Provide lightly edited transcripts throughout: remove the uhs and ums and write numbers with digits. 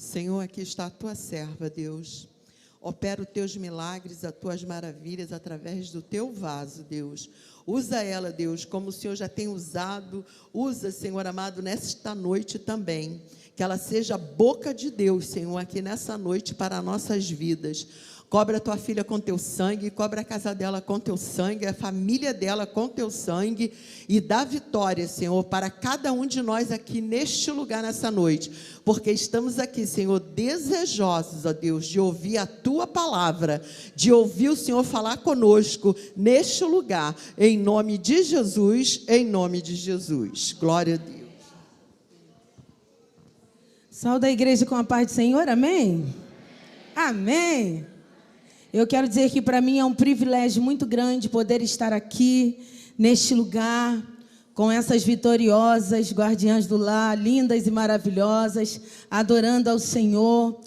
Senhor, aqui está a tua serva, Deus. Opera os teus milagres, as tuas maravilhas através do teu vaso, Deus. Usa ela, Deus, como o Senhor já tem usado. Usa, Senhor amado, nesta noite também. Que ela seja a boca de Deus, Senhor, aqui nessa noite para nossas vidas. Cobre a tua filha com teu sangue, cobre a casa dela com teu sangue, a família dela com teu sangue, e dá vitória, Senhor, para cada um de nós aqui neste lugar nessa noite, porque estamos aqui, Senhor, desejosos, ó Deus, de ouvir a tua palavra, de ouvir o Senhor falar conosco neste lugar, em nome de Jesus, em nome de Jesus. Glória a Deus. Saúde a igreja com a paz do Senhor, amém? Amém. Eu quero dizer que para mim é um privilégio muito grande poder estar aqui, neste lugar, com essas vitoriosas guardiãs do lar, lindas e maravilhosas, adorando ao Senhor.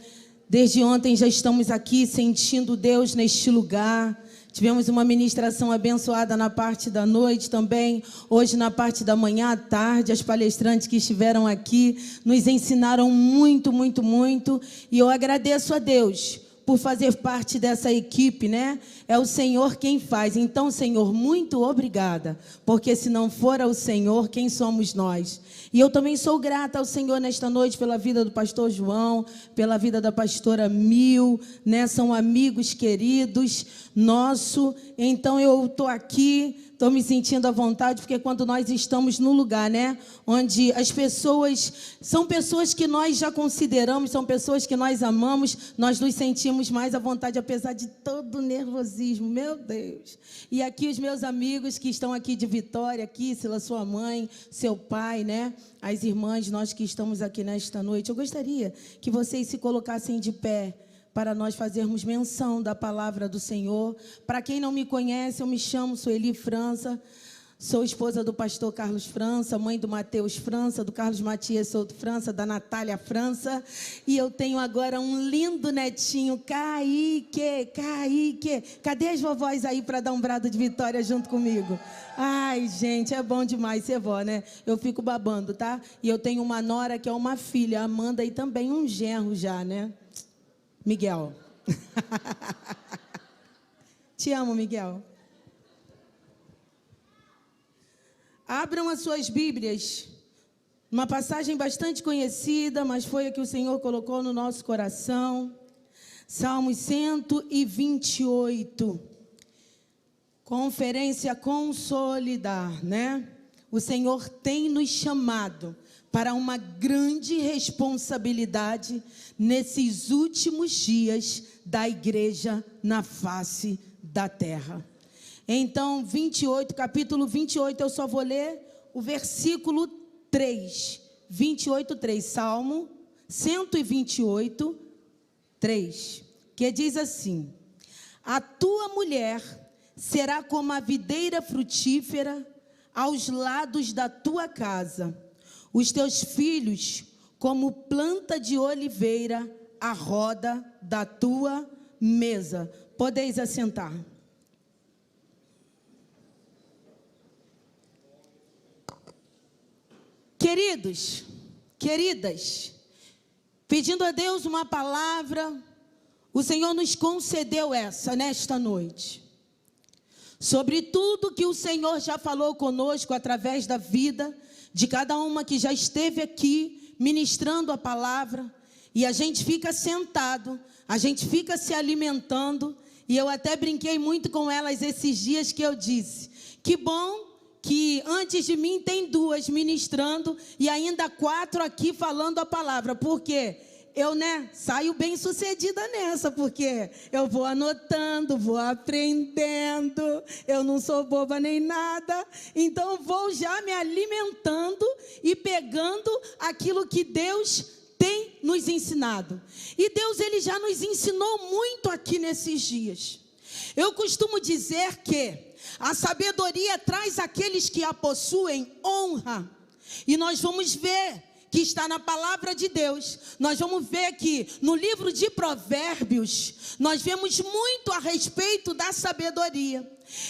Desde ontem já estamos aqui sentindo Deus neste lugar. Tivemos uma ministração abençoada na parte da noite também. Hoje na parte da manhã à tarde, as palestrantes que estiveram aqui nos ensinaram muito, muito, muito. E eu agradeço a Deus por fazer parte dessa equipe, né? É o Senhor quem faz. Então, Senhor, muito obrigada, porque se não for o Senhor, quem somos nós? E eu também sou grata ao Senhor nesta noite pela vida do pastor João, pela vida da pastora Mil, né? São amigos queridos nosso. Então eu estou aqui, estou me sentindo à vontade, porque quando nós estamos no lugar, né, onde as pessoas, são pessoas que nós já consideramos, são pessoas que nós amamos, nós nos sentimos mais à vontade, apesar de todo o nervosismo, meu Deus. E aqui os meus amigos que estão aqui de Vitória, aqui, Sila, sua mãe, seu pai, né, as irmãs, nós que estamos aqui nesta noite, eu gostaria que vocês se colocassem de pé, para nós fazermos menção da palavra do Senhor. Para quem não me conhece, eu me chamo Sueli França, sou esposa do pastor Carlos França, mãe do Mateus França, do Carlos Matias Souto França, da Natália França, e eu tenho agora um lindo netinho, Kaique. Cadê as vovós aí para dar um brado de vitória junto comigo? Ai, gente, é bom demais ser vó, né? Eu fico babando, tá? E eu tenho uma nora que é uma filha, Amanda, e também um genro já, né? Miguel. Te amo, Miguel. Abram as suas Bíblias. Uma passagem bastante conhecida, mas foi a que o Senhor colocou no nosso coração. Salmos 128. Conferência Consolidar, né? O Senhor tem nos chamado para uma grande responsabilidade nesses últimos dias da igreja na face da terra. Então, capítulo 28, eu só vou ler o versículo 3. 28, 3. Salmo 128, 3. Que diz assim: a tua mulher será como a videira frutífera aos lados da tua casa, os teus filhos como planta de oliveira à roda da tua mesa. Podeis assentar. Queridos, queridas, pedindo a Deus uma palavra, o Senhor nos concedeu essa nesta noite. Sobre tudo que o Senhor já falou conosco através da vida de cada uma que já esteve aqui ministrando a palavra, e a gente fica sentado, a gente fica se alimentando, e eu até brinquei muito com elas esses dias que eu disse, que bom que antes de mim tem 2 ministrando e ainda 4 aqui falando a palavra, porque eu, saio bem sucedida nessa, porque eu vou anotando, vou aprendendo, eu não sou boba nem nada, então vou já me alimentando e pegando aquilo que Deus tem nos ensinado. E Deus, Ele já nos ensinou muito aqui nesses dias. Eu costumo dizer que a sabedoria traz aqueles que a possuem honra, e nós vamos ver que está na palavra de Deus. Nós vamos ver que no livro de Provérbios, nós vemos muito a respeito da sabedoria.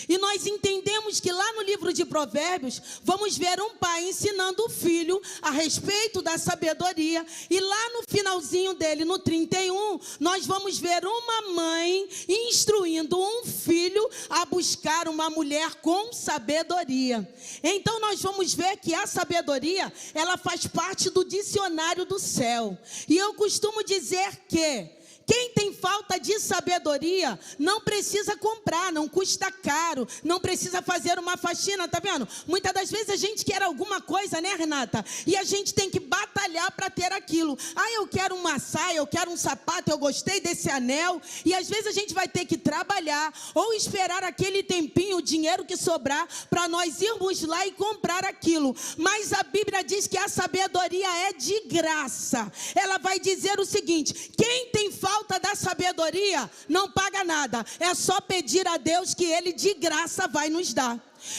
E nós entendemos que lá no livro de Provérbios, vamos ver um pai ensinando o filho a respeito da sabedoria. E lá no finalzinho dele, no 31, nós vamos ver uma mãe instruindo um filho a buscar uma mulher com sabedoria. Então nós vamos ver que a sabedoria, ela faz parte do dicionário do céu. E eu costumo dizer que quem tem falta de sabedoria não precisa comprar, não custa caro, não precisa fazer uma faxina, tá vendo? Muitas das vezes a gente quer alguma coisa, né, Renata? E a gente tem que batalhar para ter aquilo. Eu quero uma saia, eu quero um sapato, eu gostei desse anel. E às vezes a gente vai ter que trabalhar ou esperar aquele tempinho, o dinheiro que sobrar, para nós irmos lá e comprar aquilo. Mas a Bíblia diz que a sabedoria é de graça. Ela vai dizer o seguinte: quem tem falta da sabedoria não paga nada, é só pedir a Deus que Ele de graça vai nos dar.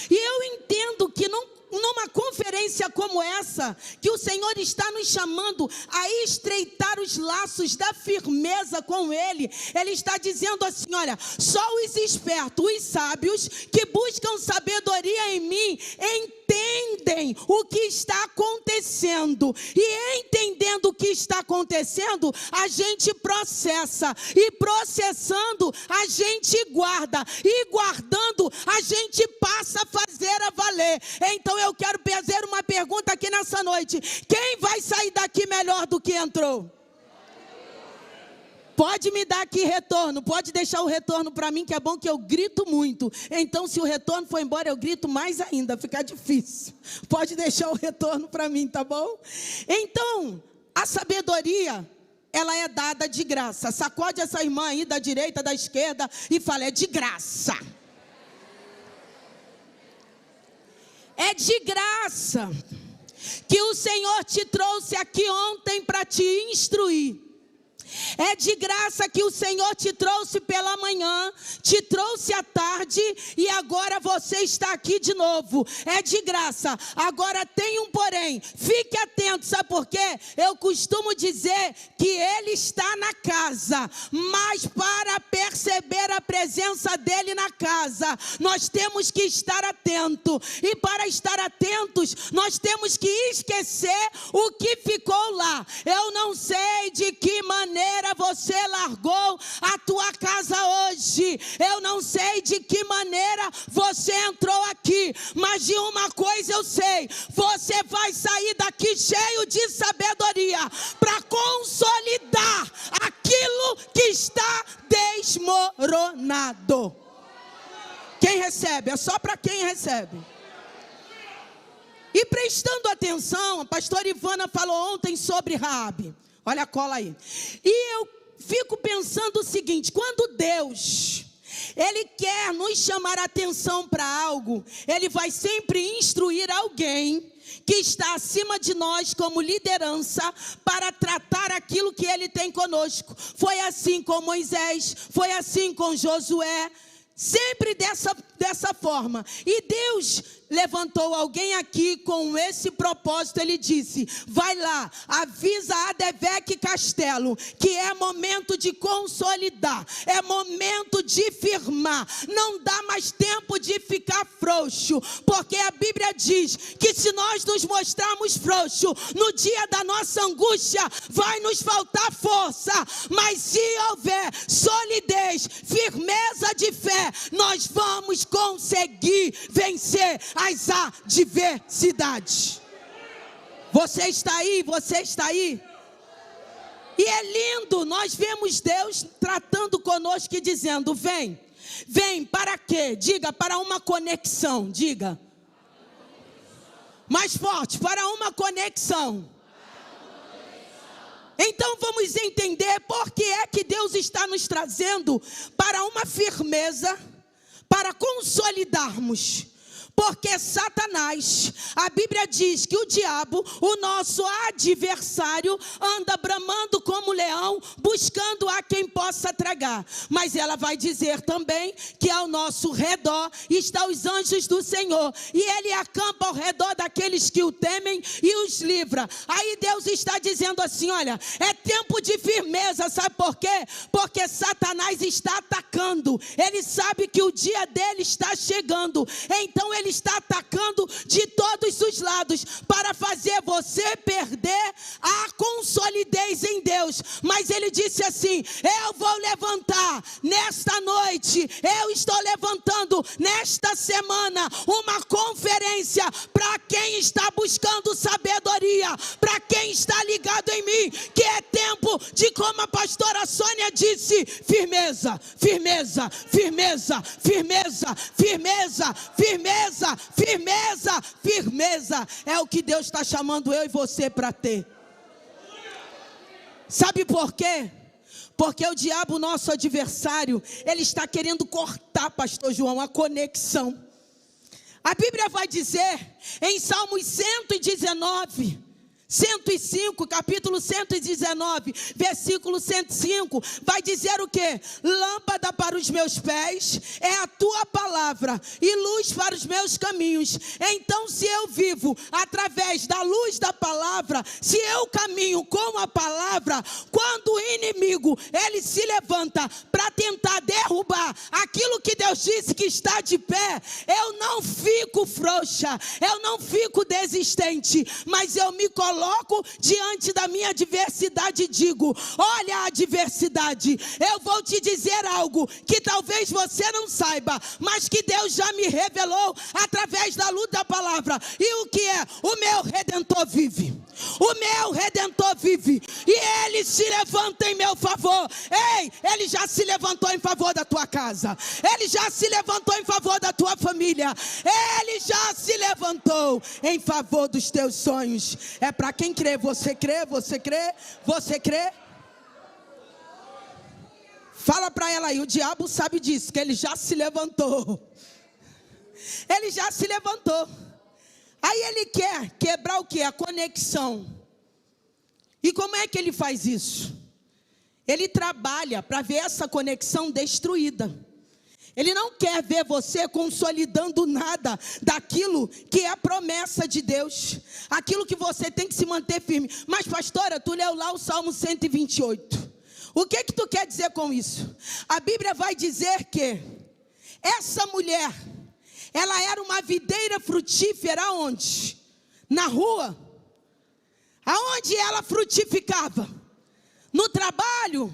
E eu entendo que numa conferência como essa, que o Senhor está nos chamando a estreitar os laços da firmeza com Ele, Ele está dizendo assim: olha, só os espertos, os sábios que buscam sabedoria em mim, entendem o que está acontecendo. E entendendo o que está acontecendo, a gente processa. E processando, a gente guarda. E guardando, a gente passa a fazer a valer. Então eu quero fazer uma pergunta aqui nessa noite: quem vai sair daqui melhor do que entrou? Pode me dar aqui retorno, pode deixar o retorno para mim, que é bom, que eu grito muito. Então se o retorno for embora, eu grito mais ainda, fica difícil. Pode deixar o retorno para mim, tá bom? Então, a sabedoria, ela é dada de graça. Sacode essa irmã aí da direita, da esquerda e fala: é de graça. É de graça que o Senhor te trouxe aqui ontem para te instruir. É de graça que o Senhor te trouxe pela manhã, te trouxe à tarde e agora você está aqui de novo. É de graça. Agora tem um porém, fique atento, sabe por quê? Eu costumo dizer que Ele está na casa, mas para perceber a presença dEle na casa, nós temos que estar atentos. E para estar atentos, nós temos que esquecer o que ficou lá. Eu não sei de que maneira você largou a tua casa hoje. Eu não sei de que maneira você entrou aqui, mas de uma coisa eu sei: você vai sair daqui cheio de sabedoria para consolidar aquilo que está desmoronado. Quem recebe? É só para quem recebe. E prestando atenção, a pastora Ivana falou ontem sobre Raabe. Olha a cola aí. E eu fico pensando o seguinte: quando Deus, Ele quer nos chamar a atenção para algo, Ele vai sempre instruir alguém que está acima de nós como liderança para tratar aquilo que Ele tem conosco. Foi assim com Moisés, foi assim com Josué, sempre dessa forma. E Deus levantou alguém aqui com esse propósito. Ele disse: vai lá, avisa Adeveque Castelo que é momento de consolidar, é momento de firmar, não dá mais tempo de ficar frouxo, porque a Bíblia diz que se nós nos mostrarmos frouxos no dia da nossa angústia, vai nos faltar força, mas se houver solidez, firmeza de fé, nós vamos conseguir vencer as adversidades. Você está aí? Você está aí? E é lindo, nós vemos Deus tratando conosco e dizendo: vem, vem para quê? Diga: para uma conexão. Diga mais forte: para uma conexão. Então vamos entender por que é que Deus está nos trazendo para uma firmeza, para consolidarmos. Porque Satanás, a Bíblia diz que o diabo, o nosso adversário, anda bramando como leão, buscando a quem possa tragar. Mas ela vai dizer também que ao nosso redor estão os anjos do Senhor, e ele acampa ao redor daqueles que o temem e os livra. Aí Deus está dizendo assim: olha, é tempo de firmeza. Sabe por quê? Porque Satanás está atacando. Ele sabe que o dia dele está chegando. Então ele está atacando de todos os lados para fazer você perder a consolidez em Deus. Mas ele disse assim: eu vou levantar nesta noite, eu estou levantando nesta semana uma conferência para quem está buscando sabedoria, para quem está ligado em mim, que é tempo de, como a pastora Sônia disse, firmeza, firmeza, firmeza, firmeza, firmeza, firmeza, firmeza, firmeza. É o que Deus está chamando eu e você para ter. Sabe por quê? Porque o diabo, nosso adversário, ele está querendo cortar, pastor João, a conexão. A Bíblia vai dizer em Salmos 105, capítulo 119, versículo 105, vai dizer o quê? Lâmpada para os meus pés é a tua palavra e luz para os meus caminhos. Então, se eu vivo através da luz da palavra, se eu caminho com a palavra, quando o inimigo, ele se levanta para tentar derrubar aquilo que Deus disse que está de pé, eu não fico frouxa, eu não fico desistente, mas eu me coloco diante da minha adversidade e digo: olha a adversidade, eu vou te dizer algo que talvez você não saiba, mas que Deus já me revelou através da luz da palavra. E o que é? O meu Redentor vive. O meu Redentor vive e ele se levanta em meu favor. Ei, ele já se levantou em favor da tua casa, ele já se levantou em favor da tua família, ele já se levantou em favor dos teus sonhos. É para quem crê. Você crê? Você crê? Você crê? Fala para ela aí, o diabo sabe disso, que ele já se levantou. Ele já se levantou. Aí ele quer quebrar o quê? A conexão. E como é que ele faz isso? Ele trabalha para ver essa conexão destruída. Ele não quer ver você consolidando nada daquilo que é a promessa de Deus, aquilo que você tem que se manter firme. Mas pastora, tu leu lá o Salmo 128. O que tu quer dizer com isso? A Bíblia vai dizer que essa mulher, ela era uma videira frutífera onde? Na rua. Aonde ela frutificava? No trabalho,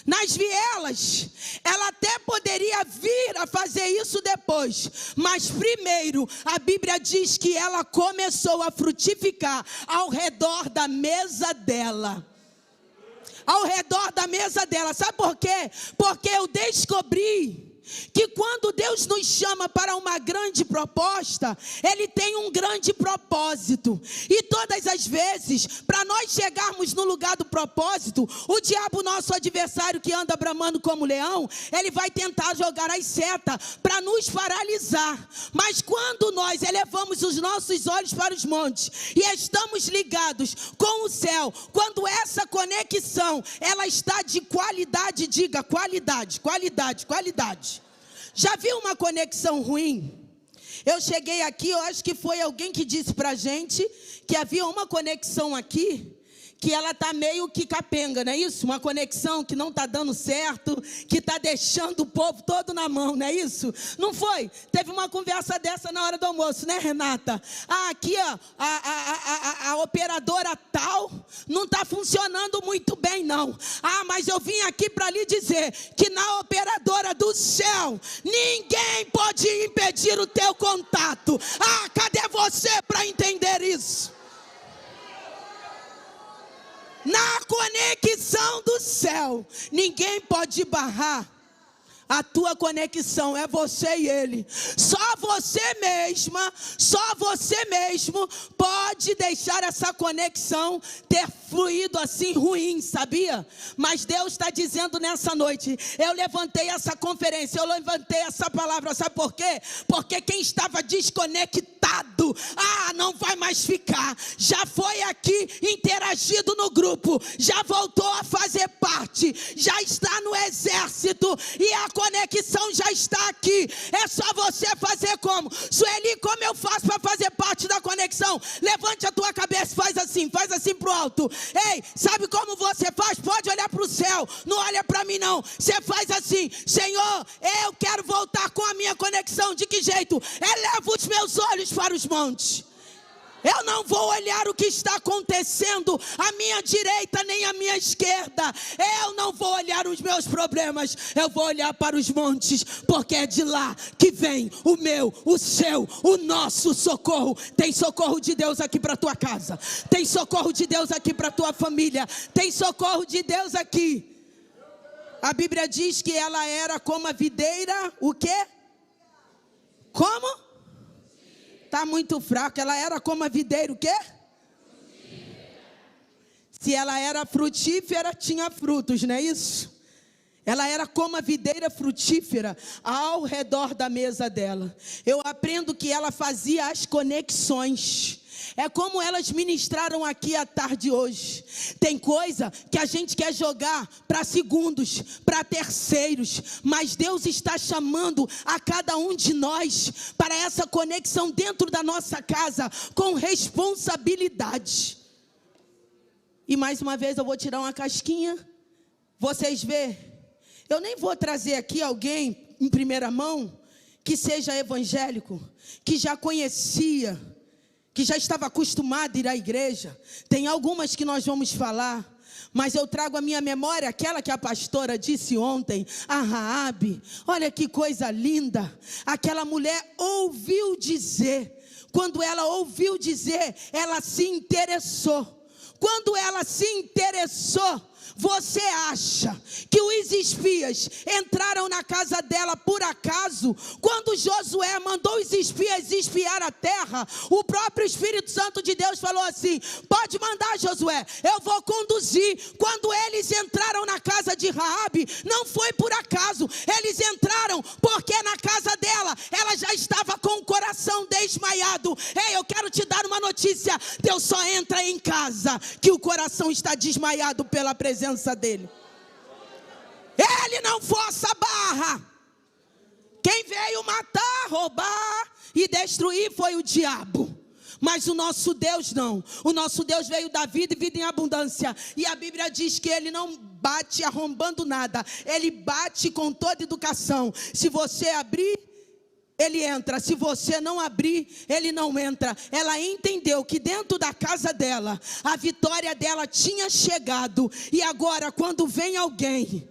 nas vielas. Ela até poderia vir a fazer isso depois, mas primeiro a Bíblia diz que ela começou a frutificar ao redor da mesa dela. Ao redor da mesa dela. Sabe por quê? Porque eu descobri que quando Deus nos chama para uma grande proposta, Ele tem um grande propósito. E todas as vezes, para nós chegarmos no lugar do propósito, o diabo, nosso adversário que anda bramando como leão, ele vai tentar jogar as setas para nos paralisar. Mas quando nós elevamos os nossos olhos para os montes e estamos ligados com o céu, quando essa conexão, ela está de qualidade, diga qualidade, qualidade, qualidade. Já viu uma conexão ruim? Eu cheguei aqui, eu acho que foi alguém que disse pra gente que havia uma conexão aqui, que ela tá meio que capenga, não é isso? Uma conexão que não tá dando certo, que tá deixando o povo todo na mão, não é isso? Não foi? Teve uma conversa dessa na hora do almoço, né, Renata? Ah, aqui ó, a operadora tal não tá funcionando muito bem não. Ah, mas eu vim aqui para lhe dizer que na operadora do céu, ninguém pode impedir o teu contato. Ah, cadê você para entender isso? Na conexão do céu, ninguém pode barrar a tua conexão, é você e Ele. Só você mesma, só você mesmo pode deixar essa conexão ter fluído assim ruim, sabia? Mas Deus está dizendo nessa noite, eu levantei essa conferência, eu levantei essa palavra, sabe por quê? Porque quem estava desconectado, não vai mais ficar, já foi aqui interagido no grupo, já voltou a fazer parte, já está no exército, e a conexão já está aqui, é só você fazer como? Sueli, como eu faço para fazer parte da conexão? Levante a tua cabeça, faz assim pro alto. Ei, sabe como você faz? Pode olhar para o céu, não olha para mim não. Você faz assim: Senhor, eu quero voltar com a minha conexão. De que jeito? Eleva os meus olhos para os montes. Eu não vou olhar o que está acontecendo à minha direita nem à minha esquerda. Eu não vou olhar os meus problemas. Eu vou olhar para os montes, porque é de lá que vem o meu, o seu, o nosso socorro. Tem socorro de Deus aqui para a tua casa. Tem socorro de Deus aqui para a tua família. Tem socorro de Deus aqui. A Bíblia diz que ela era como a videira, o quê? Como? Está muito fraco. Ela era como a videira, o quê? Se ela era frutífera, tinha frutos, não é isso? Ela era como a videira frutífera ao redor da mesa dela. Eu aprendo que ela fazia as conexões. É como elas ministraram aqui à tarde hoje. Tem coisa que a gente quer jogar para segundos, para terceiros, mas Deus está chamando a cada um de nós para essa conexão dentro da nossa casa com responsabilidade. E mais uma vez eu vou tirar uma casquinha. Vocês vê, eu nem vou trazer aqui alguém em primeira mão que seja evangélico, que já conhecia, que já estava acostumado a ir à igreja. Tem algumas que nós vamos falar, mas eu trago à minha memória aquela que a pastora disse ontem, a Raabe. Olha que coisa linda. Aquela mulher ouviu dizer. Quando ela ouviu dizer, ela se interessou. Quando ela se interessou, você acha que os espias entraram na casa dela por acaso? Quando Josué mandou os espias espiar a terra, o próprio Espírito Santo de Deus falou assim: pode mandar, Josué, eu vou conduzir. Quando eles entraram na casa de Raabe, não foi por acaso. Eles entraram porque na casa dela, ela já estava com o coração desmaiado. Ei, eu quero te dar uma notícia: Deus só entra em casa que o coração está desmaiado pela presença dele. Ele não força a barra. Quem veio matar, roubar e destruir foi o diabo. Mas o nosso Deus não. O nosso Deus veio dar vida e vida em abundância. E a Bíblia diz que ele não bate arrombando nada. Ele bate com toda educação. Se você abrir, ele entra. Se você não abrir, ele não entra. Ela entendeu que dentro da casa dela, a vitória dela tinha chegado. E agora, quando vem alguém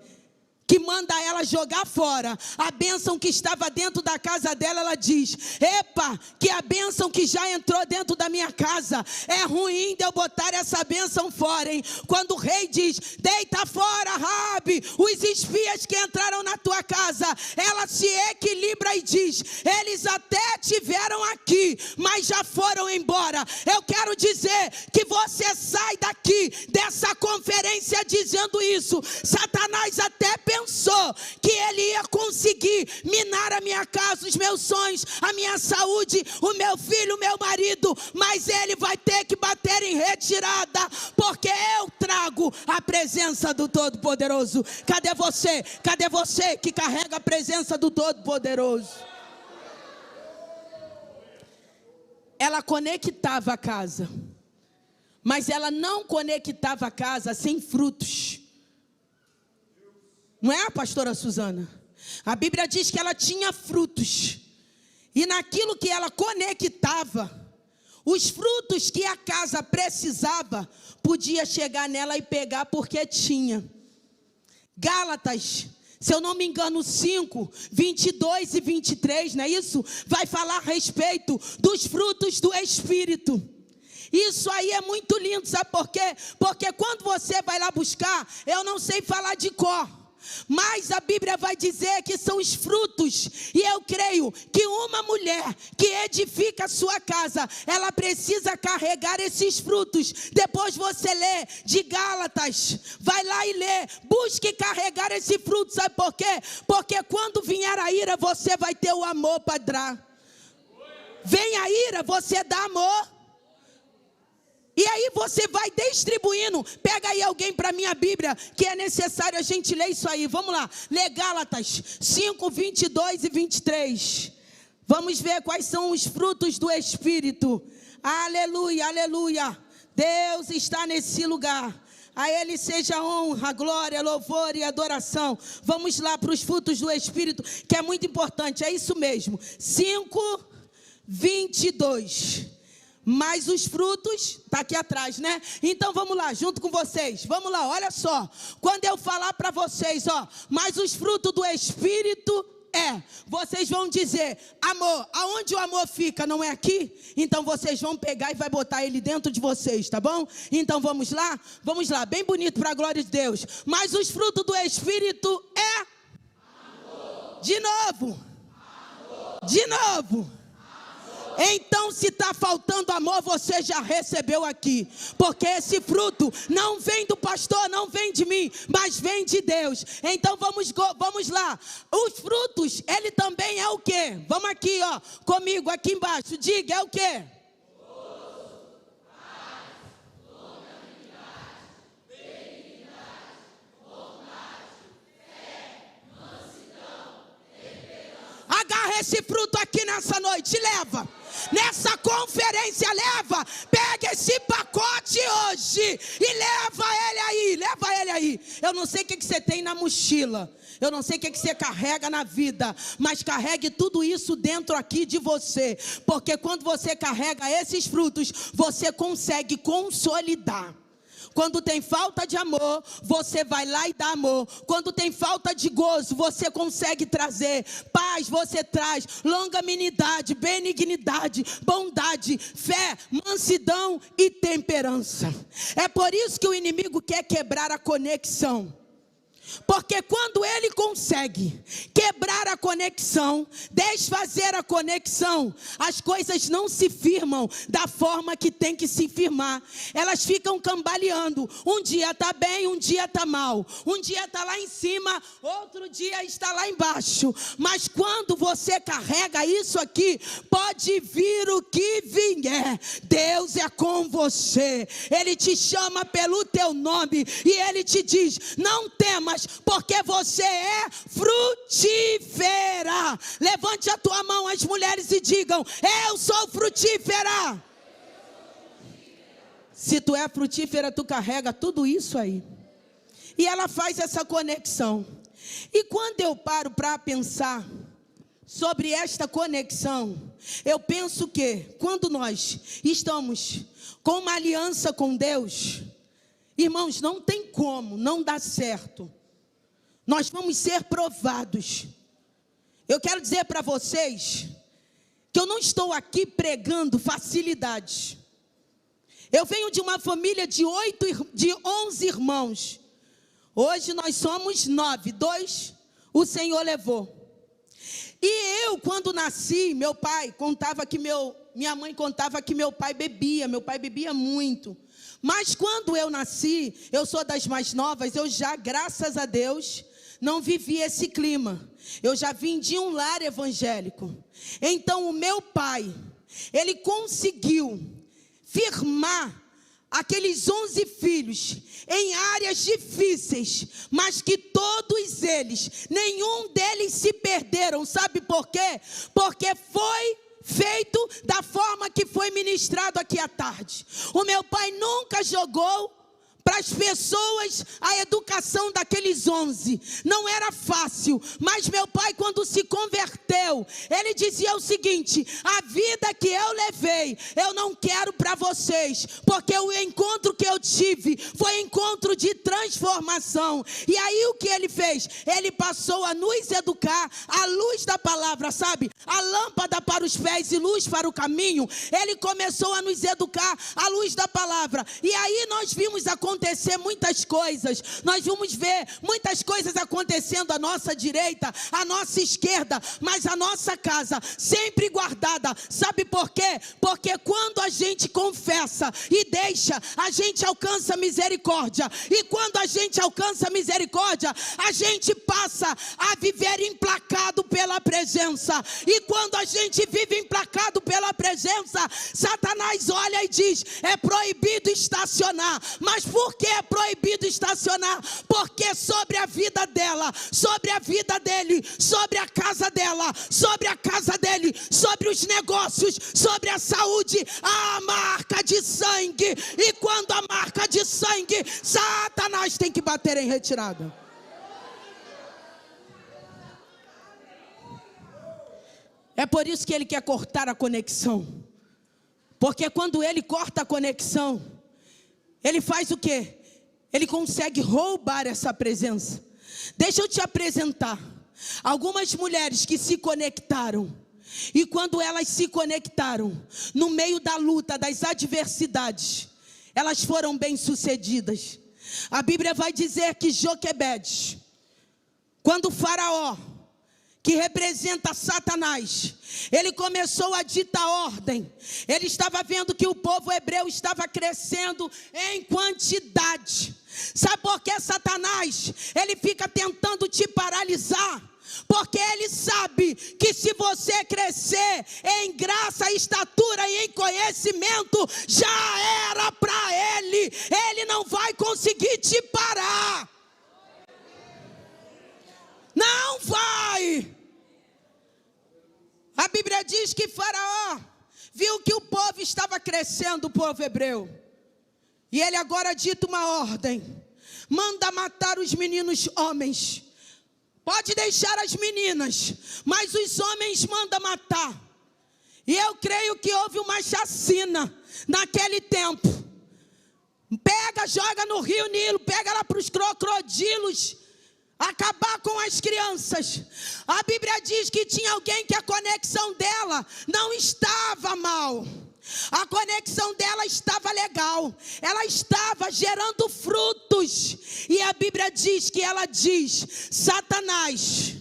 que manda ela jogar fora a bênção que estava dentro da casa dela, ela diz: epa, que a bênção que já entrou dentro da minha casa, é ruim de eu botar essa bênção fora, hein? Quando o rei diz: deita fora, Raabe, os espias que entraram na tua casa, ela se equilibra e diz: eles até tiveram aqui, mas já foram embora. Eu quero dizer que você sai daqui dessa conferência dizendo isso. Satanás até pensou que ele ia conseguir minar a minha casa, os meus sonhos, a minha saúde, o meu filho, o meu marido, mas ele vai ter que bater em retirada, porque eu trago a presença do Todo-Poderoso. Cadê você? Cadê você que carrega a presença do Todo-Poderoso? Ela conectava a casa, mas ela não conectava a casa sem frutos. Não é, a pastora Suzana? A Bíblia diz que ela tinha frutos. E naquilo que ela conectava, os frutos que a casa precisava, podia chegar nela e pegar porque tinha. Gálatas, se eu não me engano, 5, 22 e 23, não é isso? Vai falar a respeito dos frutos do Espírito. Isso aí é muito lindo, sabe por quê? Porque quando você vai lá buscar, eu não sei falar de cor, Mas a Bíblia vai dizer que são os frutos. E eu creio que uma mulher que edifica a sua casa, ela precisa carregar esses frutos. Depois você lê de Gálatas, vai lá e lê, busque carregar esse fruto. Sabe por quê? Porque quando vier a ira, você vai ter o amor para dar. Vem a ira, você dá amor. E aí você vai distribuindo. Pega aí alguém para minha Bíblia, que é necessário a gente ler isso aí. Vamos lá, lê Gálatas 5, 22 e 23. Vamos ver quais são os frutos do Espírito. Aleluia, aleluia. Deus está nesse lugar. A Ele seja honra, glória, louvor e adoração. Vamos lá para os frutos do Espírito, que é muito importante. É isso mesmo. 5, 22. Mas os frutos, está aqui atrás, né? Então vamos lá, junto com vocês. Vamos lá, olha só. Quando eu falar para vocês, mas os frutos do Espírito vocês vão dizer, amor. Aonde o amor fica, não é aqui? Então vocês vão pegar e vai botar ele dentro de vocês, tá bom? Então vamos lá, bem bonito para a glória de Deus. Mas os frutos do Espírito amor. De novo. Amor. De novo. Então, se está faltando amor, você já recebeu aqui. Porque esse fruto não vem do pastor, não vem de mim, mas vem de Deus. Então, vamos lá. Os frutos, ele também é o quê? Vamos aqui, comigo, aqui embaixo. Diga, é o quê? Agarra esse fruto aqui nessa noite, leva. Nessa conferência, leva. Pega esse pacote hoje e leva ele aí. Eu não sei o que você tem na mochila. Eu não sei o que você carrega na vida, mas carregue tudo isso dentro aqui de você. Porque quando você carrega esses frutos, você consegue consolidar. Quando tem falta de amor, você vai lá e dá amor. Quando tem falta de gozo, você consegue trazer paz, você traz longanimidade, benignidade, bondade, fé, mansidão e temperança. É por isso que o inimigo quer quebrar a conexão. Porque quando ele consegue quebrar a conexão, desfazer a conexão, as coisas não se firmam da forma que tem que se firmar. Elas ficam cambaleando. Um dia está bem, um dia está mal. Um dia está lá em cima, outro dia está lá embaixo. Mas quando você carrega isso aqui, pode vir o que vier. Deus é com você. Ele te chama pelo teu nome e ele te diz, não temas, porque você é frutífera. Levante a tua mão, as mulheres, e digam, eu sou frutífera. Se tu é frutífera, tu carrega tudo isso aí. E ela faz essa conexão. E quando eu paro para pensar sobre esta conexão, eu penso que quando nós estamos com uma aliança com Deus, irmãos, não tem como, não dá certo. Nós vamos ser provados. Eu quero dizer para vocês que eu não estou aqui pregando facilidades. Eu venho de uma família de 11 irmãos. Hoje nós somos 9, 2 o Senhor levou. E eu, quando nasci, meu pai contava que minha mãe contava que meu pai bebia muito. Mas quando eu nasci, eu sou das mais novas, eu já, graças a Deus, não vivi esse clima. Eu já vim de um lar evangélico. Então o meu pai, ele conseguiu firmar aqueles 11 filhos em áreas difíceis, mas que todos eles, nenhum deles se perderam. Sabe por quê? Porque foi feito da forma que foi ministrado aqui à tarde. O meu pai nunca jogou para as pessoas a educação daqueles 11. Não era fácil, mas meu pai, quando se converteu, ele dizia o seguinte: a vida que eu levei, eu não quero para vocês, porque o encontro que eu tive foi encontro de transformação. E aí o que ele fez? Ele passou a nos educar à luz da palavra, sabe? A lâmpada para os pés e luz para o caminho. Ele começou a nos educar à luz da palavra. E aí nós vimos acontecer acontecer muitas coisas, nós vamos ver muitas coisas acontecendo à nossa direita, à nossa esquerda, mas a nossa casa sempre guardada. Sabe por quê? Porque quando a gente confessa e deixa, a gente alcança misericórdia, e quando a gente alcança misericórdia, a gente passa a viver implacado pela presença. E quando a gente vive implacado pela presença, Satanás olha e diz: é proibido estacionar. Mas por que é proibido estacionar? Porque sobre a vida dela, sobre a vida dele, sobre a casa dela, sobre a casa dele, sobre os negócios, sobre a saúde, há a marca de sangue. E quando a marca de sangue, Satanás tem que bater em retirada. É por isso que ele quer cortar a conexão. Porque quando ele corta a conexão, ele faz o quê? Ele consegue roubar essa presença. Deixa eu te apresentar algumas mulheres que se conectaram. E quando elas se conectaram, no meio da luta, das adversidades, elas foram bem-sucedidas. A Bíblia vai dizer que Joquebede, quando o faraó, que representa Satanás, ele começou a ditar ordem, ele estava vendo que o povo hebreu estava crescendo em quantidade. Sabe por que Satanás, ele fica tentando te paralisar? Porque ele sabe que se você crescer em graça, estatura e em conhecimento, já era para ele. Ele não vai conseguir te parar. Não vai. A Bíblia diz que Faraó viu que o povo estava crescendo, o povo hebreu. E ele agora dita uma ordem: manda matar os meninos homens. Pode deixar as meninas, mas os homens manda matar. E eu creio que houve uma chacina naquele tempo. Pega, joga no rio Nilo, pega lá para os crocodilos, acabar com as crianças. A Bíblia diz que tinha alguém que a conexão dela não estava mal. A conexão dela estava legal. Ela estava gerando frutos. E a Bíblia diz que ela diz: Satanás,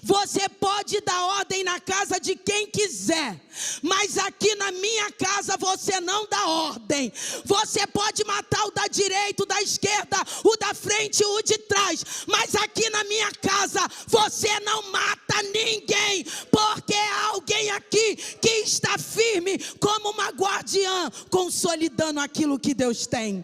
você pode dar ordem na casa de quem quiser, mas aqui na minha casa você não dá ordem. Você pode matar o da direita, o da esquerda, o da frente, o de trás, mas aqui na minha casa você não mata ninguém, porque há alguém aqui que está firme como uma guardiã, consolidando aquilo que Deus tem.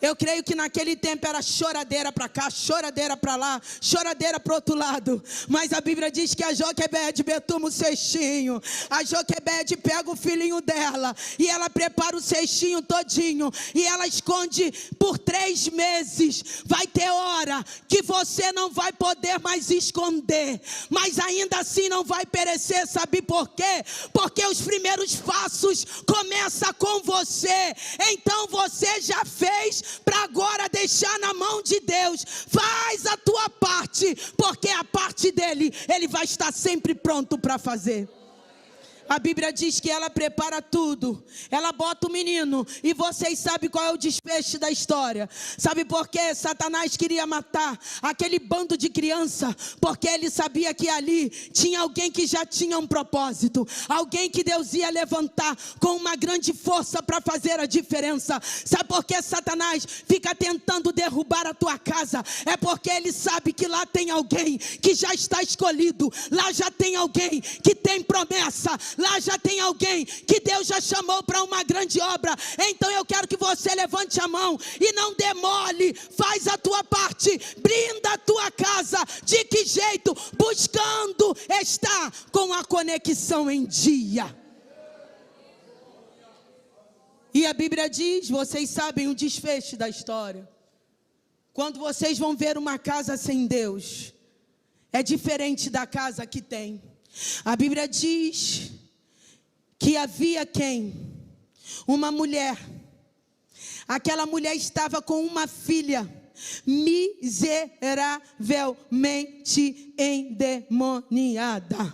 Eu creio que naquele tempo era choradeira para cá, choradeira para lá, choradeira para o outro lado. Mas a Bíblia diz que a Joquebede betuma o cestinho. A Joquebede pega o filhinho dela e ela prepara o cestinho todinho. E ela esconde por 3 meses. Vai ter hora que você não vai poder mais esconder. Mas ainda assim não vai perecer. Sabe por quê? Porque os primeiros passos começam com você. Então você já fez para agora deixar na mão de Deus. Faz a tua parte, porque a parte dele, ele vai estar sempre pronto para fazer. A Bíblia diz que ela prepara tudo. Ela bota o menino. E vocês sabem qual é o desfecho da história. Sabe por quê? Satanás queria matar aquele bando de criança, porque ele sabia que ali tinha alguém que já tinha um propósito. Alguém que Deus ia levantar com uma grande força para fazer a diferença. Sabe por que Satanás fica tentando derrubar a tua casa? É porque ele sabe que lá tem alguém que já está escolhido. Lá já tem alguém que tem promessa. Lá já tem alguém que Deus já chamou para uma grande obra. Então eu quero que você levante a mão e não demole. Faz a tua parte, brinda a tua casa. De que jeito? Buscando estar com a conexão em dia. E a Bíblia diz, vocês sabem o desfecho da história. Quando vocês vão ver uma casa sem Deus, é diferente da casa que tem. A Bíblia diz que havia quem? Uma mulher. Aquela mulher estava com uma filha miseravelmente endemoniada.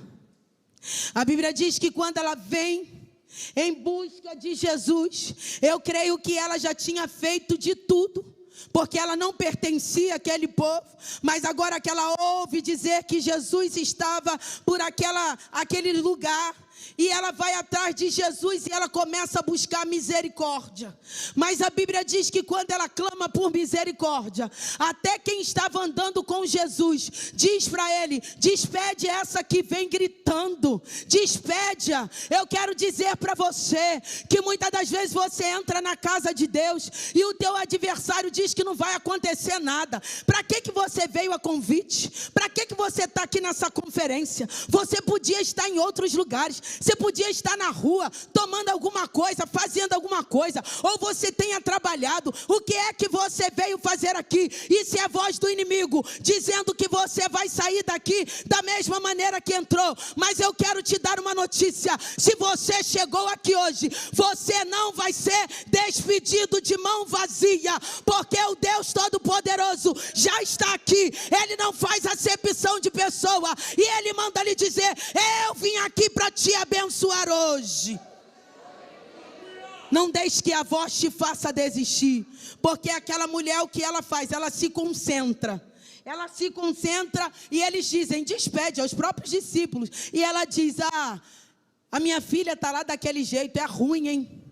A Bíblia diz que quando ela vem em busca de Jesus. Eu creio que ela já tinha feito de tudo, porque ela não pertencia àquele povo, mas agora que ela ouve dizer que Jesus estava por aquele lugar, e ela vai atrás de Jesus e ela começa a buscar misericórdia. Mas a Bíblia diz que quando ela clama por misericórdia, até quem estava andando com Jesus diz para ele: despede essa que vem gritando, despede-a. Eu quero dizer para você que muitas das vezes você entra na casa de Deus e o teu adversário diz que não vai acontecer nada. Para que você veio a convite? Para que você está aqui nessa conferência? Você podia estar em outros lugares. Você podia estar na rua, tomando alguma coisa, fazendo alguma coisa, ou você tenha trabalhado. O que é que você veio fazer aqui? Isso é a voz do inimigo, dizendo que você vai sair daqui da mesma maneira que entrou. Mas eu quero te dar uma notícia: se você chegou aqui hoje, você não vai ser despedido de mão vazia, porque o Deus Todo-Poderoso já está aqui. Ele não faz acepção de pessoa, e Ele manda lhe dizer: eu vim aqui para te abençoar hoje. Não deixe que a voz te faça desistir, porque aquela mulher, o que ela faz? Ela se concentra. Ela se concentra e eles dizem: despede, aos próprios discípulos. E ela diz: a minha filha está lá daquele jeito, é ruim, hein?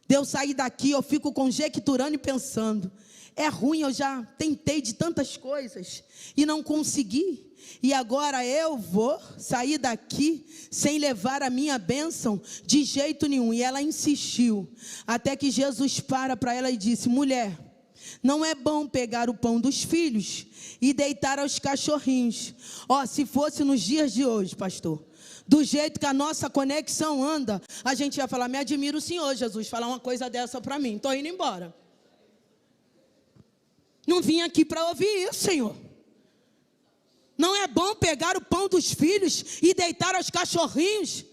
De eu sair daqui, eu fico conjecturando e pensando, é ruim, eu já tentei de tantas coisas e não consegui. E agora eu vou sair daqui sem levar a minha bênção de jeito nenhum. E ela insistiu, até que Jesus para ela e disse: mulher, não é bom pegar o pão dos filhos e deitar aos cachorrinhos. Se fosse nos dias de hoje, pastor, do jeito que a nossa conexão anda, a gente ia falar: me admira o Senhor Jesus falar uma coisa dessa para mim, estou indo embora. Não vim aqui para ouvir isso, Senhor. Não é bom pegar o pão dos filhos e deitar aos cachorrinhos.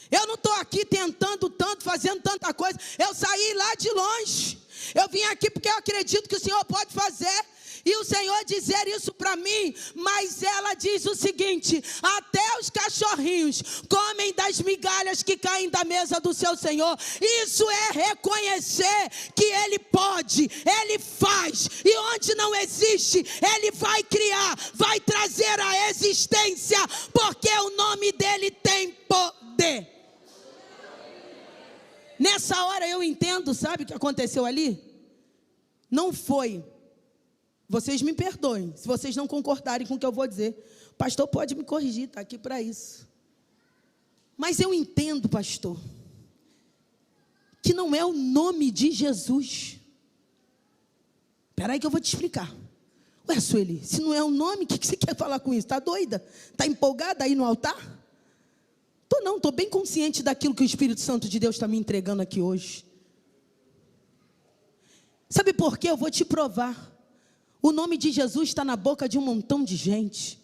Eu não estou aqui tentando tanto, fazendo tanta coisa. Eu saí lá de longe. Eu vim aqui porque eu acredito que o Senhor pode fazer. E o Senhor dizer isso para mim. Mas ela diz o seguinte: até os cachorrinhos comem das migalhas que caem da mesa do seu Senhor. Isso é reconhecer que Ele pode, Ele faz. E onde não existe, Ele vai criar, vai trazer a existência, porque o nome dEle tem poder. Nessa hora eu entendo, sabe o que aconteceu ali? Não foi... Vocês me perdoem, se vocês não concordarem com o que eu vou dizer. O pastor pode me corrigir, está aqui para isso. Mas eu entendo, pastor, que não é o nome de Jesus. Espera aí que eu vou te explicar. Ué, Sueli, se não é o nome, o que você quer falar com isso? Está doida? Está empolgada aí no altar? Estou bem consciente daquilo que o Espírito Santo de Deus está me entregando aqui hoje. Sabe por quê? Eu vou te provar. O nome de Jesus está na boca de um montão de gente.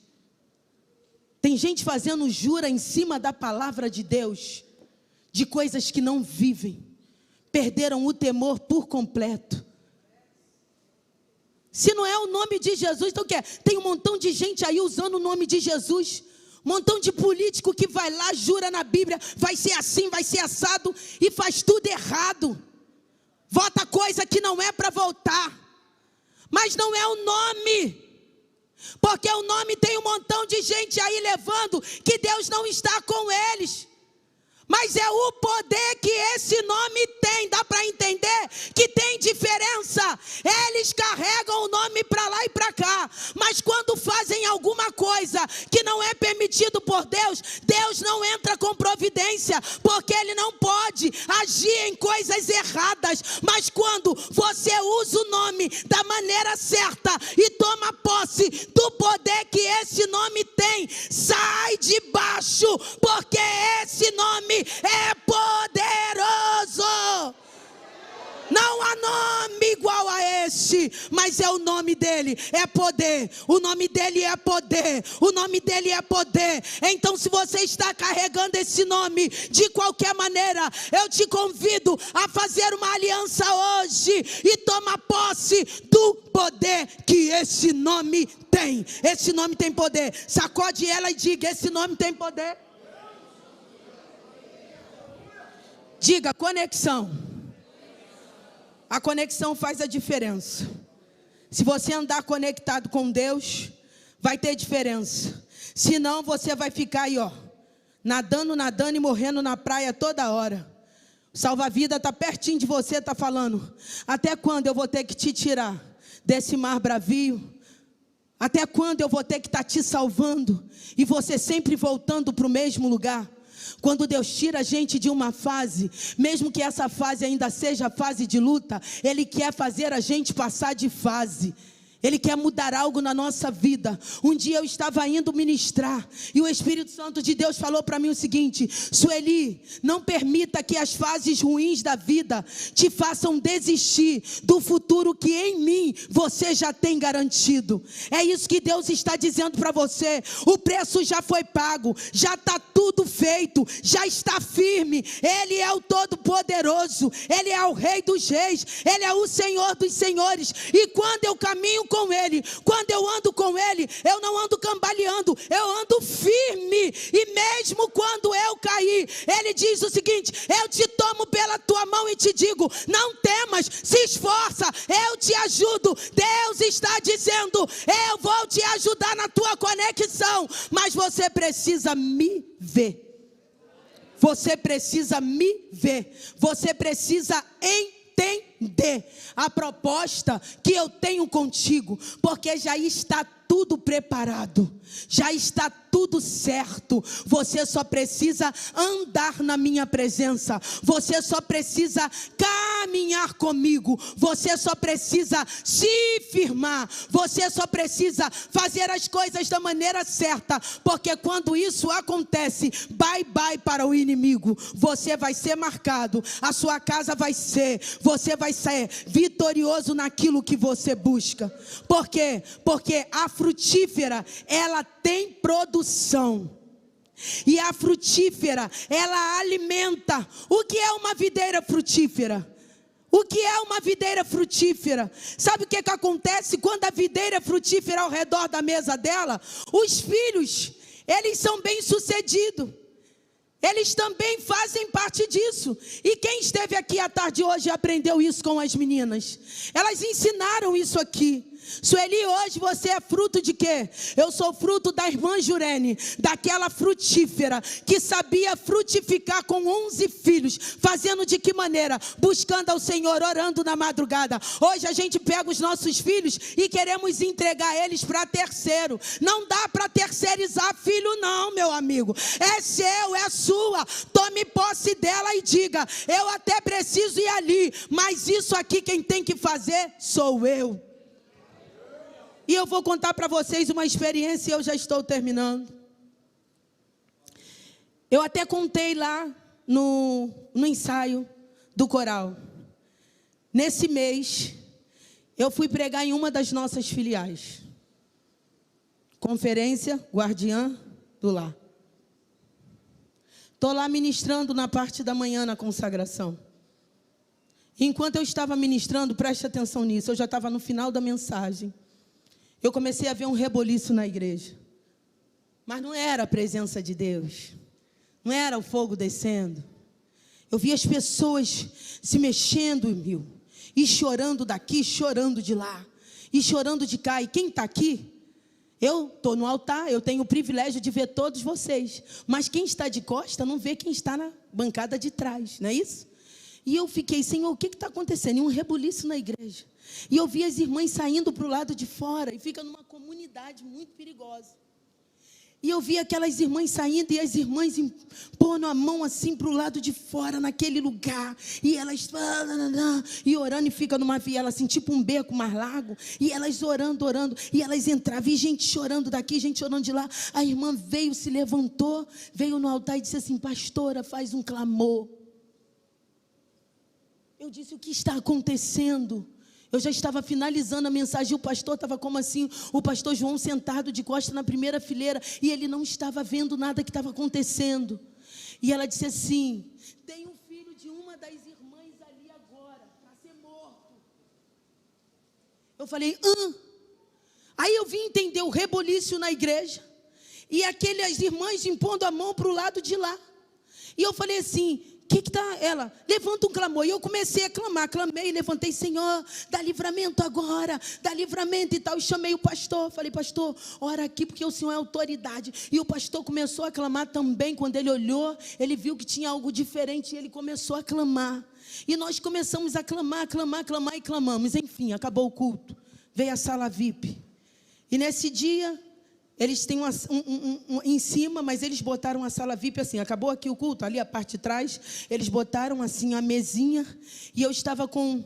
Tem gente fazendo jura em cima da palavra de Deus, de coisas que não vivem. Perderam o temor por completo. Se não é o nome de Jesus, então o que é? Tem um montão de gente aí usando o nome de Jesus. Um montão de político que vai lá, jura na Bíblia, vai ser assim, vai ser assado, e faz tudo errado. Vota coisa que não é para votar. Mas não é o nome, porque o nome tem um montão de gente aí levando que Deus não está com eles. Mas é o poder que esse nome tem. Dá para entender que tem diferença. Eles carregam o nome para lá e para cá, mas quando fazem alguma coisa que não é permitido por Deus, Deus não entra com providência, porque Ele não pode agir em coisas erradas. Mas quando você usa o nome da maneira certa e toma posse do poder que esse nome tem, sai de baixo, porque esse nome é poderoso. Não há nome igual a este, mas é o nome dele, é poder. O nome dele é poder, o nome dele é poder. Então, se você está carregando esse nome de qualquer maneira, eu te convido a fazer uma aliança hoje e tomar posse do poder que esse nome tem. Esse nome tem poder. Sacode ela e diga: esse nome tem poder. Diga, conexão. A conexão faz a diferença. Se você andar conectado com Deus, vai ter diferença. Senão você vai ficar aí, ó, nadando e morrendo na praia toda hora. O salva-vida está pertinho de você, está falando: até quando eu vou ter que te tirar desse mar bravio? Até quando eu vou ter que estar te salvando? E você sempre voltando para o mesmo lugar? Quando Deus tira a gente de uma fase, mesmo que essa fase ainda seja a fase de luta, Ele quer fazer a gente passar de fase. Ele quer mudar algo na nossa vida. Um dia eu estava indo ministrar e o Espírito Santo de Deus falou para mim o seguinte: Sueli, não permita que as fases ruins da vida te façam desistir do futuro que em mim você já tem garantido. É isso que Deus está dizendo para você. O preço já foi pago, já está tudo feito, já está firme. Ele é o Todo-Poderoso, Ele é o Rei dos Reis, Ele é o Senhor dos Senhores. E quando eu caminho com Ele, quando eu ando com Ele, eu não ando cambaleando, eu ando firme. E mesmo quando eu cair, Ele diz o seguinte: eu te tomo pela tua mão e te digo, não temas, se esforça, eu te ajudo. Deus está dizendo, eu vou te ajudar na tua conexão, mas você precisa me ver. Você precisa me ver, você precisa entender a proposta que eu tenho contigo, porque já está tudo preparado, já está tudo certo. Você só precisa andar na minha presença, você só precisa caminhar comigo, você só precisa se firmar, você só precisa fazer as coisas da maneira certa, porque quando isso acontece, bye bye para o inimigo. Você vai ser marcado, a sua casa vai ser, você vai ser vitorioso naquilo que você busca. Por quê? Porque a frutífera, ela tem produção. E a frutífera, ela alimenta. O que é uma videira frutífera? O que é uma videira frutífera? Sabe o que acontece quando a videira é frutífera ao redor da mesa dela? Os filhos, eles são bem-sucedidos. Eles também fazem parte disso. E quem esteve aqui à tarde hoje aprendeu isso com as meninas? Elas ensinaram isso aqui. Sueli, hoje você é fruto de quê? Eu sou fruto da irmã Jurene, daquela frutífera que sabia frutificar com 11 filhos. Fazendo de que maneira? Buscando ao Senhor, orando na madrugada. Hoje a gente pega os nossos filhos e queremos entregar eles para terceiro. Não dá para terceirizar filho não, meu amigo. É seu, é sua. Tome posse dela e diga, eu até preciso ir ali, mas isso aqui quem tem que fazer sou eu. E eu vou contar para vocês uma experiência e eu já estou terminando. Eu até contei lá no ensaio do coral. Nesse mês, eu fui pregar em uma das nossas filiais. Conferência Guardiã do Lar. Estou lá ministrando na parte da manhã na consagração. Enquanto eu estava ministrando, preste atenção nisso, eu já estava no final da mensagem. Eu comecei a ver um reboliço na igreja. Mas não era a presença de Deus. Não era o fogo descendo. Eu vi as pessoas se mexendo em mim. E chorando daqui, chorando de lá. E chorando de cá. E quem está aqui? Eu estou no altar, eu tenho o privilégio de ver todos vocês. Mas quem está de costa não vê quem está na bancada de trás. Não é isso? E eu fiquei, Senhor, o que está acontecendo? E um reboliço na igreja. E eu vi as irmãs saindo para o lado de fora. E fica numa comunidade muito perigosa. E eu vi aquelas irmãs saindo. E as irmãs pondo a mão assim para o lado de fora, naquele lugar. E elas e orando. E fica numa viela assim, tipo um beco mais largo. E elas orando. E elas entravam. E gente chorando daqui, gente chorando de lá. A irmã veio, se levantou. Veio no altar e disse assim, pastora, faz um clamor. Eu disse, o que está acontecendo? Eu já estava finalizando a mensagem, o pastor estava como assim, o pastor João sentado de costas na primeira fileira, e ele não estava vendo nada que estava acontecendo. E ela disse assim, tem um filho de uma das irmãs ali agora, para ser morto. Eu falei, Aí eu vim entender o reboliço na igreja, e aquelas irmãs impondo a mão para o lado de lá. E eu falei assim, que tá? Ela, levanta um clamor. E eu comecei a clamar, clamei, levantei, Senhor, dá livramento agora, dá livramento e tal. E chamei o pastor, falei, pastor, ora aqui porque o Senhor é autoridade. E o pastor começou a clamar também. Quando ele olhou, ele viu que tinha algo diferente e ele começou a clamar. E nós começamos a clamar e clamamos. Enfim, acabou o culto, veio a sala VIP. E nesse dia, eles têm em cima, mas eles botaram a sala VIP assim, acabou aqui o culto, ali a parte de trás, eles botaram assim a mesinha, e eu estava com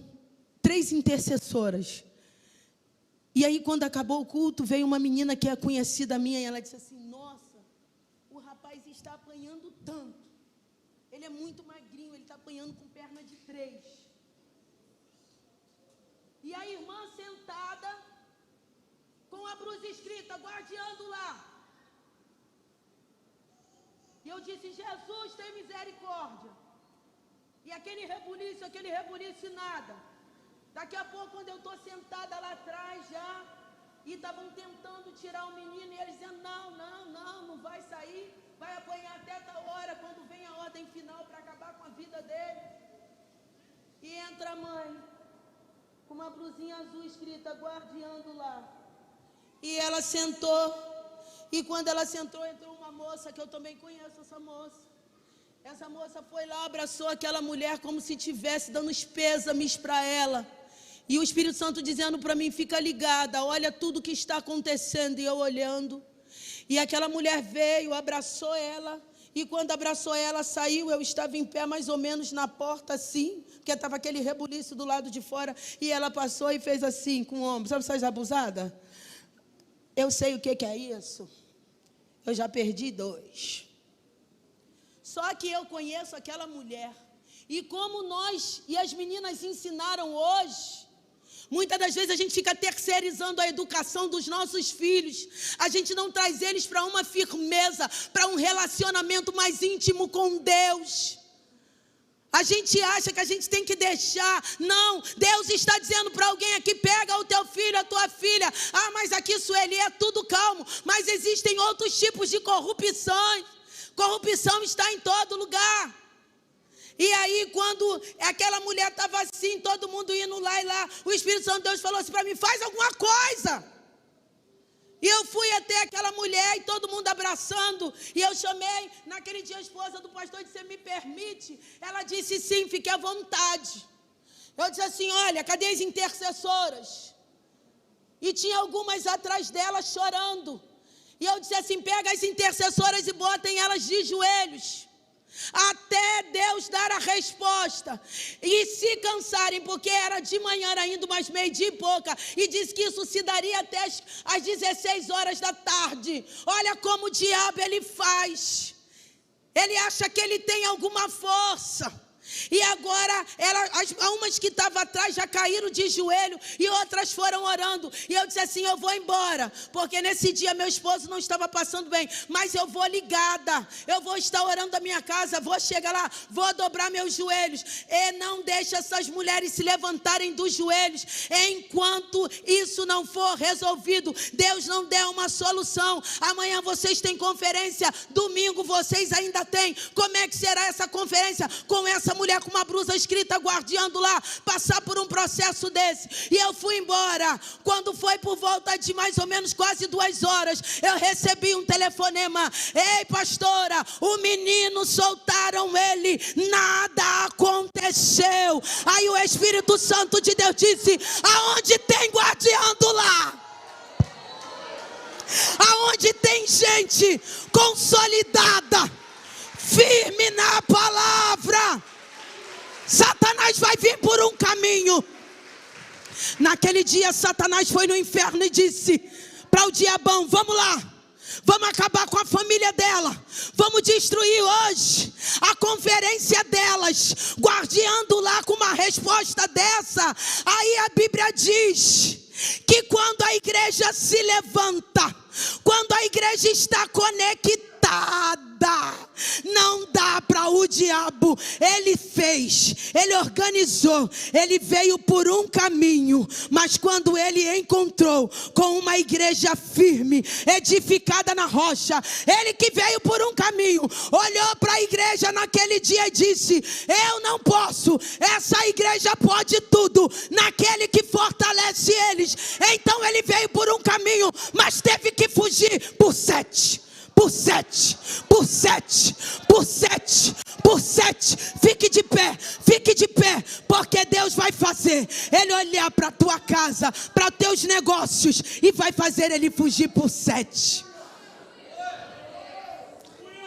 3 intercessoras. E aí quando acabou o culto, veio uma menina que é conhecida minha, e ela disse assim, nossa, o rapaz está apanhando tanto, ele é muito magrinho, ele está apanhando com perna de 3. E a irmã sentada, com a blusa escrita, guardiando lá. E eu disse, Jesus, tem misericórdia. E aquele rebuliço nada. Daqui a pouco, quando eu estou sentada lá atrás já, e estavam tentando tirar o menino, e eles dizendo, não vai sair, vai apanhar até tal hora, quando vem a ordem final para acabar com a vida dele. E entra a mãe, com uma blusinha azul escrita, guardiando lá. E ela sentou, e quando ela sentou, entrou uma moça, que eu também conheço essa moça. Essa moça foi lá, abraçou aquela mulher como se estivesse dando os pêsames para ela. E o Espírito Santo dizendo para mim, fica ligada, olha tudo que está acontecendo. E eu olhando, e aquela mulher veio, abraçou ela. E quando abraçou ela, saiu, eu estava em pé mais ou menos na porta assim, porque estava aquele rebuliço do lado de fora. E ela passou e fez assim com o ombro, sabe essas abusadas? Eu sei o que é isso. Eu já perdi 2. Só que eu conheço aquela mulher. E como nós e as meninas ensinaram hoje, muitas das vezes a gente fica terceirizando a educação dos nossos filhos. A gente não traz eles para uma firmeza, para um relacionamento mais íntimo com Deus. A gente acha que a gente tem que deixar. Não, Deus está dizendo para alguém aqui, pega o teu filho, a tua filha. Ah, mas aqui Sueli é tudo calmo. Mas existem outros tipos de corrupção. Corrupção está em todo lugar. E aí quando aquela mulher estava assim, todo mundo indo lá e lá, o Espírito Santo de Deus falou assim para mim, faz alguma coisa. E eu fui até aquela mulher e todo mundo abraçando. E eu chamei, naquele dia a esposa do pastor disse, você me permite? Ela disse sim, fique à vontade. Eu disse assim, olha, cadê as intercessoras? E tinha algumas atrás dela chorando. E eu disse assim, pega as intercessoras e botem elas de joelhos. Até Deus dar a resposta. E se cansarem, porque era de manhã ainda, umas 12:30 e pouca, e diz que isso se daria até às 16 horas da tarde. Olha como o diabo ele faz. Ele acha que ele tem alguma força. E agora, umas que estavam atrás já caíram de joelho e outras foram orando. E eu disse assim, eu vou embora, porque nesse dia meu esposo não estava passando bem, mas eu vou ligada, eu vou estar orando da minha casa, vou chegar lá, vou dobrar meus joelhos. E não deixe essas mulheres se levantarem dos joelhos, enquanto isso não for resolvido. Deus não der uma solução. Amanhã vocês têm conferência, domingo vocês ainda têm. Como é que será essa conferência com essa mulher com uma blusa escrita guardiando lá, passar por um processo desse? E eu fui embora. Quando foi por volta de mais ou menos quase 2 horas, eu recebi um telefonema, ei pastora, o menino soltaram ele, nada aconteceu. Aí o Espírito Santo de Deus disse, aonde tem guardiando lá? Aonde tem gente consolidada, firme na palavra, Satanás vai vir por um caminho. Naquele dia Satanás foi no inferno e disse para o diabão, vamos lá, vamos acabar com a família dela, vamos destruir hoje a conferência delas, guardiando lá com uma resposta dessa. Aí a Bíblia diz que quando a igreja se levanta, quando a igreja está conectada, Não dá para o diabo. Ele fez, ele organizou, ele veio por um caminho, mas quando ele encontrou com uma igreja firme, edificada na rocha, ele que veio por um caminho, olhou para a igreja naquele dia e disse: eu não posso, essa igreja pode tudo naquele que fortalece eles. Então ele veio por um caminho, mas teve que fugir por 7. Por 7. Fique de pé, porque Deus vai fazer ele olhar para a tua casa, para os teus negócios, e vai fazer ele fugir por 7.